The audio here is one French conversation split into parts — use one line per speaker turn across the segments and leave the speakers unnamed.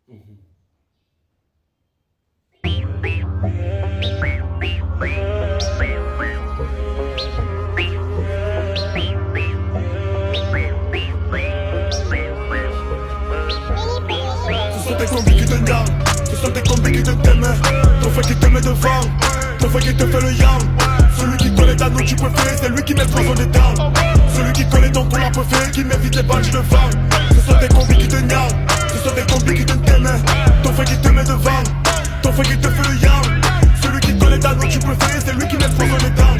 Ce sont tes combis qui te gardent, ce sont tes combis qui te t'aiment. Ton frère qui te met devant, ton frère qui te fait le yam. Celui qui connaît ta note tu préfères, c'est lui qui met le poison des dents. Celui qui connaît ton couleur préféré, qui m'évite les badges de femme. Ce sont tes combis qui te gardent, ce sont tes combis qui te t'aiment. Ton frère qui te met devant, ton frère qui te fait le yam. Celui qui connaît ta note tu préfères, c'est lui qui met le poison des dents.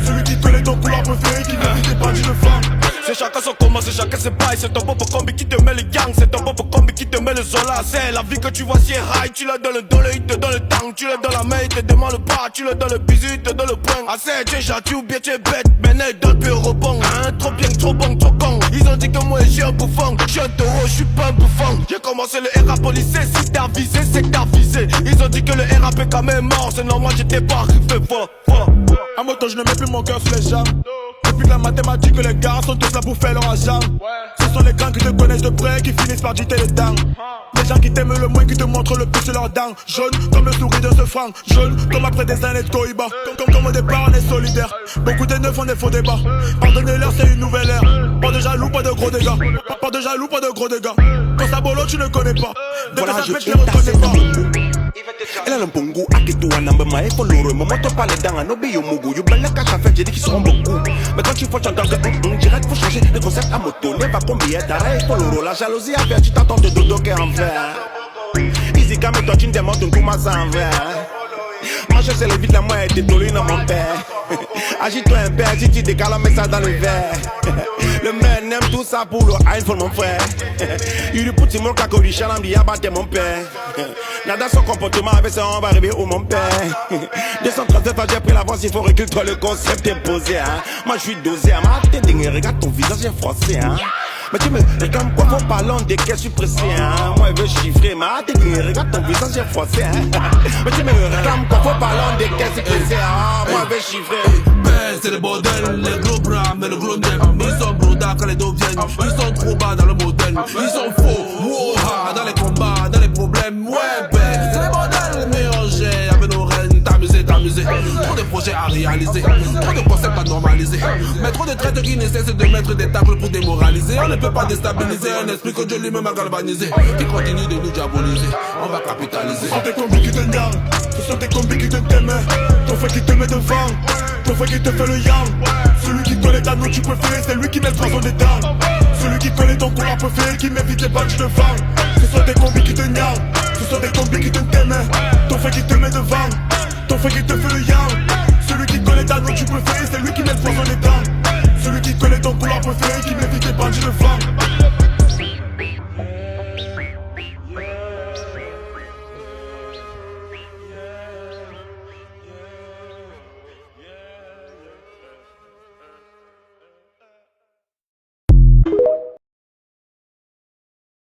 Celui qui connaît ton couleur préféré, qui m'évite les badges de femme.
C'est chacun son combat, c'est chacun ses bails. C'est ton propre combi qui te met les gangs, c'est ton propre combi qui te met le zola. C'est la vie que tu vois si high, tu l'as dans le dollar, il te donne le tang. Tu l'as dans la main, il te demande le bras, tu l'as dans le bisu, il te donne le poing. Assez, tu es gentil ou bien tu es bête, mais n'est donne plus rebond. Hein, trop bien, trop bon, trop con. Ils ont dit que moi je suis un bouffon, je suis un taureau, je suis pas un bouffon. J'ai commencé le rap au lycée, si t'as visé, c'est que t'as visé. Ils ont dit que le rap est quand même mort, c'est normal, j'étais pas arrivé fort.
À moto, je ne mets plus mon cœur sous les jambes. Depuis que la mathématique, les gars sont tous là pour faire leur argent. Ce sont les grands qui te connaissent de près, qui finissent par jeter les dents. Les gens qui t'aiment le moins, qui te montrent le plus de leurs dents. Jaune comme le sourire de ce franc, jaune comme après des années de Cohiba. Comme au départ, on est solidaire. Beaucoup de neufs font des faux débats. Pardonnez-leur, c'est une nouvelle ère. Pas de jaloux, pas de gros dégâts. Pas de jaloux, pas de gros dégâts. Quand ça bolo, tu ne connais pas. De
Voilà,
tes
je
aspects, tu ne reconnais pas.
Elle a le pongo, akitu anamba ma e foloro. Maman te parle dans un obé au mogo. You belle caca fait, j'ai dit qu'ils seront beaucoup. Mais quand tu vois, tu entends que direct faut changer le concept à moto. Ne va combien t'arrêtes foloro. La jalousie a fait, tu t'attends de dodo qu'est en vert. Easy comme toi, tu ne demandes comment ça en vert. Moi je sais le vide la moi et t'es tolé dans mon père. Agite-toi un père, si tu décales, mets ça dans le verre. Le man aime tout ça pour le iPhone mon frère. Il lui pousse mon caco du chalam, il a battu mon père. Nada son comportement avec ça on va arriver où mon père. 237 ans j'ai pris l'avance, il faut reculer toi le concept est posé hein. Moi je suis dosé, ma tête regarde ton visage est froissé hein. Mais tu me réclames quoi, faut parler des caisses, je suis pressé hein. Moi je veux chiffrer, ma tête regarde ton visage est froissé hein. Mais tu me réclames quoi, faut parler des caisses, je suis pressé hein. Moi je veux chiffrer.
C'est le bordel, les gros bras, mais le gros nem. Ils sont brodards quand les dos viennent. Ils sont trop bas dans le modèle. Ils sont faux, wow, dans les combats, dans les problèmes. Ouais, ben, c'est le bordel, mélangé avec nos reines. T'amuser. Trop de projets à réaliser, trop de concepts à normaliser. Mais trop de traites qui ne cessent de mettre des tables pour démoraliser. On ne peut pas déstabiliser un esprit que Dieu lui-même a galvanisé. Qui continue de nous diaboliser, on va capitaliser.
Ce sont tes combis qui te gardent, ce sont tes combis qui te t'aiment. Ton frère qui te met devant, ton frère qui te fait le yam. Celui qui connaît ta note tu préfères, c'est lui qui met le poison des dents. Celui qui connaît ton couleur préféré, qui m'évite les badges de femme. Ce sont tes combis qui te gardent, ce sont tes combis qui te t'aiment. Ton frère qui te met devant, ton frère qui te fait le yam.